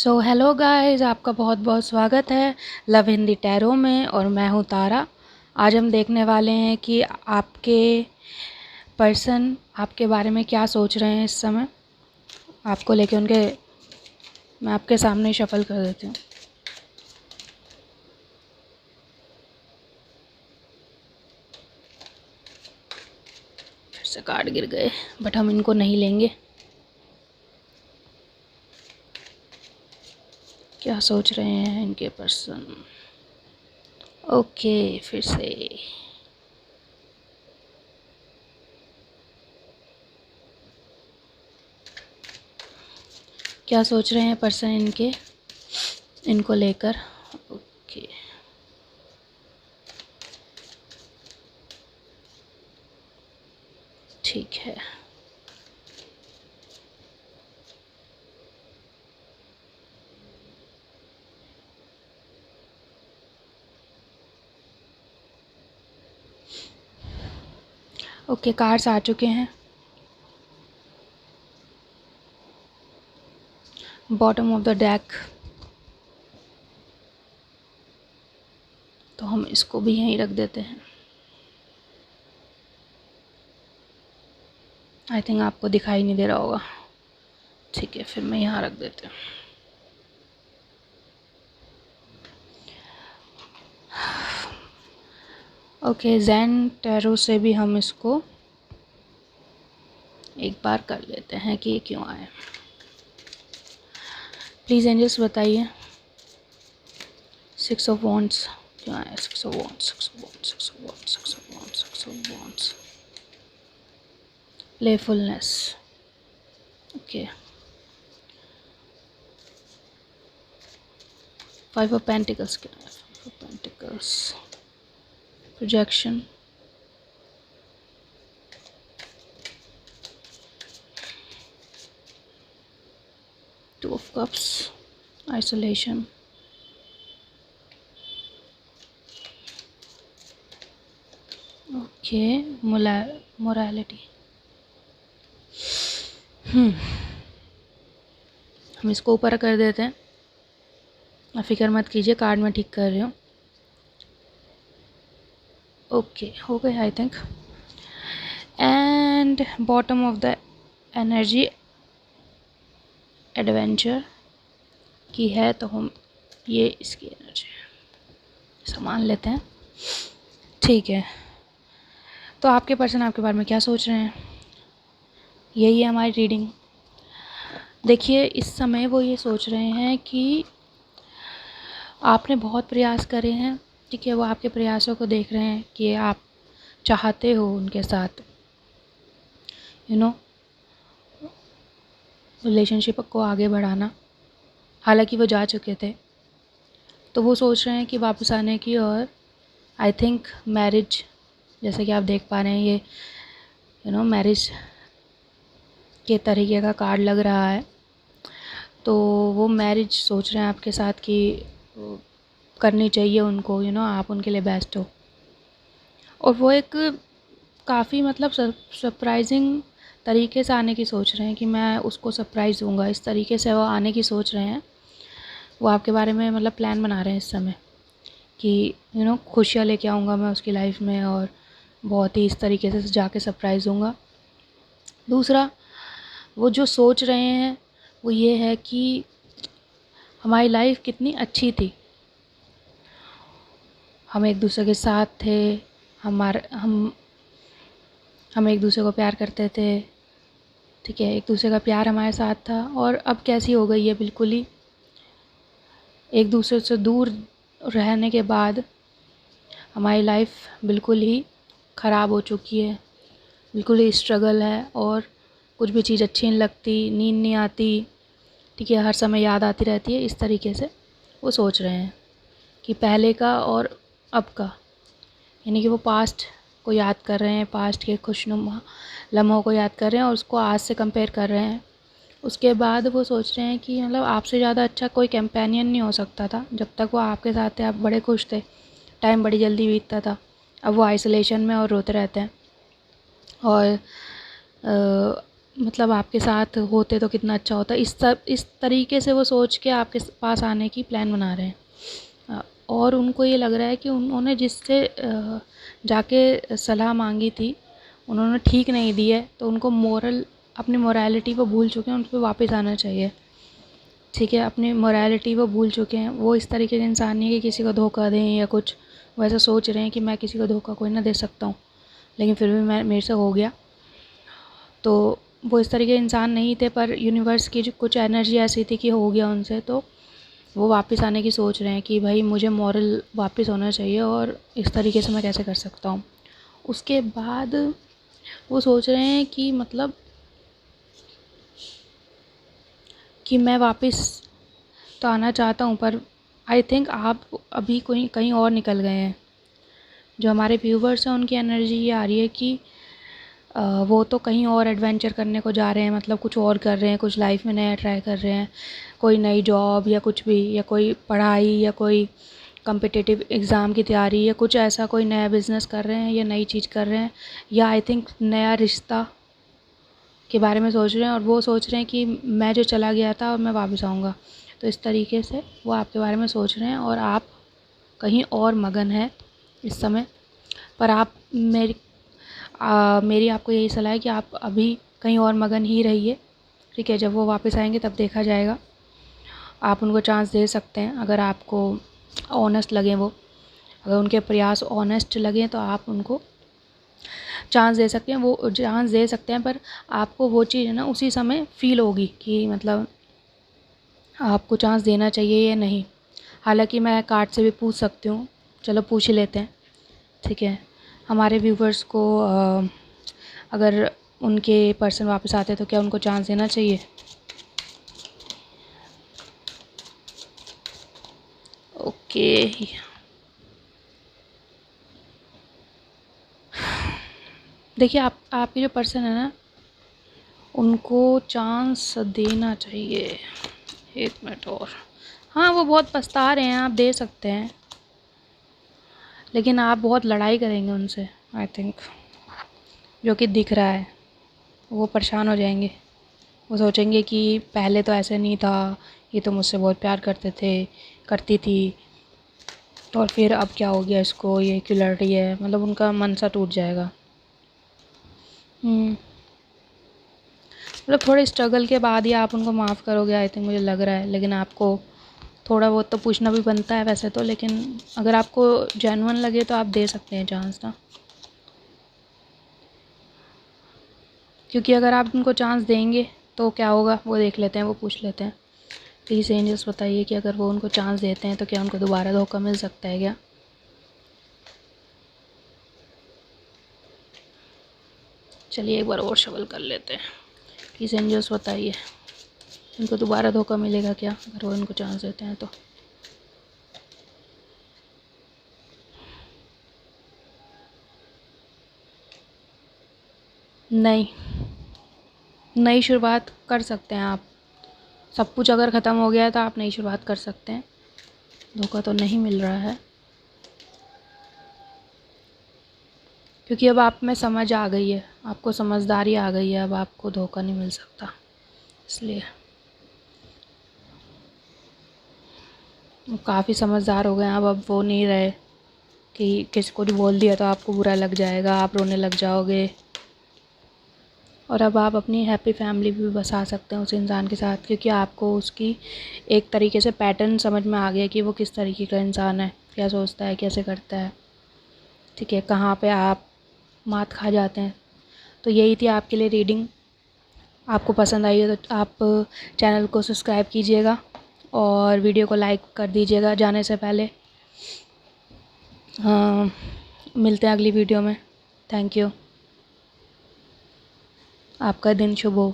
So hello guys, आपका बहुत बहुत स्वागत है लव हिंदी टैरो में। और मैं हूँ तारा। आज हम देखने वाले हैं कि आपके पर्सन आपके बारे में क्या सोच रहे हैं इस समय। आपको लेके मैं आपके सामने शफल कर देती हूँ। फिर से कार्ड गिर गए, बट हम इनको नहीं लेंगे। क्या सोच रहे हैं इनके पर्सन? ओके, फिर से क्या सोच रहे हैं पर्सन इनको लेकर। ओके, ठीक है। ओके, कार्ड्स आ चुके हैं। Bottom of the deck. तो हम इसको भी यहीं रख देते हैं। आई थिंक आपको दिखाई नहीं दे रहा होगा। ठीक है, फिर मैं यहाँ रख देती हूँ। ओके, ज़ेन टैरो से भी हम इसको एक बार कर लेते हैं कि ये क्यों आए। प्लीज़ एंजल्स बताइए 6 ऑफ वॉन्ड्स क्यों आया। 6 of wands, 6 of wands, 6 of wands, 6 of wands, 6 of wands. Playfulness. Okay, 5 of pentacles क्या है। 5 of pentacles, projection, two of cups, isolation, okay, morality. हम इसको ऊपर कर देते हैं। आप फिक्र मत कीजिए, कार्ड में ठीक कर रही हूँ। ओके, हो गए I think. And bottom of the energy adventure की है, तो हम ये इसकी एनर्जी सामान लेते हैं। ठीक है, तो आपके पर्सन आपके बारे में क्या सोच रहे हैं, यही है हमारी रीडिंग। देखिए, इस समय वो ये सोच रहे हैं कि आपने बहुत प्रयास करे हैं। ठीक है, वो आपके प्रयासों को देख रहे हैं कि आप चाहते हो उनके साथ रिलेशनशिप को आगे बढ़ाना। हालांकि वो जा चुके थे, तो वो सोच रहे हैं कि वापस आने की। और आई थिंक मैरिज, जैसे कि आप देख पा रहे हैं, ये मैरिज के तरीके का कार्ड लग रहा है। तो वो मैरिज सोच रहे हैं आपके साथ कि करनी चाहिए उनको। आप उनके लिए बेस्ट हो। और वो एक काफ़ी मतलब सरप्राइजिंग तरीके से आने की सोच रहे हैं कि मैं उसको सरप्राइज़ दूंगा। इस तरीके से वो आने की सोच रहे हैं। वो आपके बारे में मतलब प्लान बना रहे हैं इस समय कि खुशियाँ लेके आऊँगा मैं उसकी लाइफ में, और बहुत ही इस तरीके से जाके सरप्राइज़ दूंगा। दूसरा, वो जो सोच रहे हैं वो ये है कि हमारी लाइफ कितनी अच्छी थी, हम एक दूसरे के साथ थे, हम एक दूसरे को प्यार करते थे। ठीक है, एक दूसरे का प्यार हमारे साथ था। और अब कैसी हो गई है, बिल्कुल ही एक दूसरे से दूर रहने के बाद हमारी लाइफ बिल्कुल ही ख़राब हो चुकी है। बिल्कुल ही स्ट्रगल है, और कुछ भी चीज़ अच्छी नहीं लगती, नींद नहीं आती। ठीक है, हर समय याद आती रहती है। इस तरीके से वो सोच रहे हैं कि पहले का और अब का, यानी कि वो पास्ट को याद कर रहे हैं, पास्ट के खुशनुमा लम्हों को याद कर रहे हैं और उसको आज से कंपेयर कर रहे हैं। उसके बाद वो सोच रहे हैं कि मतलब आपसे ज़्यादा अच्छा कोई कंपेनियन नहीं हो सकता था। जब तक वो आपके साथ थे आप बड़े खुश थे, टाइम बड़ी जल्दी बीतता था। अब वो आइसोलेशन में और रोते रहते हैं। और मतलब आपके साथ होते तो कितना अच्छा होता। इस तरीके से वो सोच के आपके पास आने की प्लान बना रहे हैं। और उनको ये लग रहा है कि उन्होंने जिससे जाके सलाह मांगी थी उन्होंने ठीक नहीं दी है, तो उनको अपनी मोरालिटी वो भूल चुके हैं, उन पर वापस आना चाहिए। ठीक है, अपनी मोरालिटी वो भूल चुके हैं। वो इस तरीके के इंसान नहीं है कि किसी को धोखा दें या कुछ। वैसा सोच रहे हैं कि मैं किसी को धोखा कोई ना दे सकता हूँ, लेकिन फिर भी मेरे से हो गया। तो वो इस तरीके के इंसान नहीं थे, पर यूनिवर्स की जो कुछ एनर्जी ऐसी थी कि हो गया उनसे, तो वो वापस आने की सोच रहे हैं कि भाई मुझे मॉरल वापस होना चाहिए और इस तरीके से मैं कैसे कर सकता हूँ। उसके बाद वो सोच रहे हैं कि मतलब कि मैं वापस तो आना चाहता हूँ, पर आई थिंक आप अभी कोई कहीं और निकल गए हैं। जो हमारे व्यूवर्स हैं उनकी एनर्जी ये आ रही है कि वो तो कहीं और एडवेंचर करने को जा रहे हैं, मतलब कुछ और कर रहे हैं, कुछ लाइफ में नया ट्राई कर रहे हैं, कोई नई जॉब या कुछ भी, या कोई पढ़ाई या कोई कॉम्पिटिटिव एग्ज़ाम की तैयारी, या कुछ ऐसा कोई नया बिज़नेस कर रहे हैं या नई चीज़ कर रहे हैं, या आई थिंक नया रिश्ता के बारे में सोच रहे हैं। और वो सोच रहे हैं कि मैं जो चला गया था और मैं वापस आऊँगा। तो इस तरीके से वो आपके बारे में सोच रहे हैं और आप कहीं और मगन हैं इस समय। पर आप मेरी आपको यही सलाह है कि आप अभी कहीं और मगन ही रहिए। ठीक है, जब वो वापस आएंगे तब देखा जाएगा। आप उनको चांस दे सकते हैं अगर आपको ऑनेस्ट लगे वो, अगर उनके प्रयास ऑनेस्ट लगें तो आप उनको चांस दे सकते हैं। वो चांस दे सकते हैं, पर आपको वो चीज़ है ना उसी समय फ़ील होगी कि मतलब आपको चांस देना चाहिए या नहीं। हालांकि मैं कार्ड से भी पूछ सकती हूँ, चलो पूछ ही लेते हैं। ठीक है, हमारे व्यूवर्स को अगर उनके पर्सन वापस आते तो क्या उनको चांस देना चाहिए? ओके, देखिए आपके जो पर्सन है ना उनको चांस देना चाहिए। एक मिनट और। हाँ, वो बहुत पछता रहे हैं, आप दे सकते हैं, लेकिन आप बहुत लड़ाई करेंगे उनसे आई थिंक, जो कि दिख रहा है। वो परेशान हो जाएंगे, वो सोचेंगे कि पहले तो ऐसे नहीं था, ये तो मुझसे बहुत प्यार करते थे, करती थी, और फिर अब क्या हो गया इसको, ये क्यों लड़ रही है। मतलब उनका मन सा टूट जाएगा। मतलब थोड़े स्ट्रगल के बाद ही आप उनको माफ़ करोगे आई थिंक, मुझे लग रहा है। लेकिन आपको थोड़ा बहुत तो पूछना भी बनता है वैसे तो, लेकिन अगर आपको जेन्युइन लगे तो आप दे सकते हैं चांस ना। क्योंकि अगर आप उनको चांस देंगे तो क्या होगा वो देख लेते हैं, वो पूछ लेते हैं। प्लीज़ एंजल्स बताइए कि अगर वो उनको चांस देते हैं तो क्या उनको दोबारा धोखा मिल सकता है क्या? चलिए एक बार और शफल कर लेते हैं। प्लीज़ एंजल्स बताइए उनको दोबारा धोखा मिलेगा क्या अगर वो उनको चांस देते हैं तो? नहीं, नई शुरुआत कर सकते हैं आप। सब कुछ अगर ख़त्म हो गया है तो आप नई शुरुआत कर सकते हैं। धोखा तो नहीं मिल रहा है, क्योंकि अब आप में समझ आ गई है, आपको समझदारी आ गई है, अब आपको धोखा नहीं मिल सकता। इसलिए काफ़ी समझदार हो गए हैं अब वो नहीं रहे कि किसी को भी बोल दिया तो आपको बुरा लग जाएगा, आप रोने लग जाओगे। और अब आप अपनी हैप्पी फैमिली भी बसा सकते हैं उस इंसान के साथ, क्योंकि आपको उसकी एक तरीके से पैटर्न समझ में आ गया कि वो किस तरीके का इंसान है, क्या सोचता है, कैसे करता है। ठीक है, कहाँ पे आप मात खा जाते हैं। तो यही थी आपके लिए रीडिंग। आपको पसंद आई है तो आप चैनल को सब्सक्राइब कीजिएगा और वीडियो को लाइक कर दीजिएगा जाने से पहले। मिलते हैं अगली वीडियो में। Thank you. आपका दिन शुभ हो।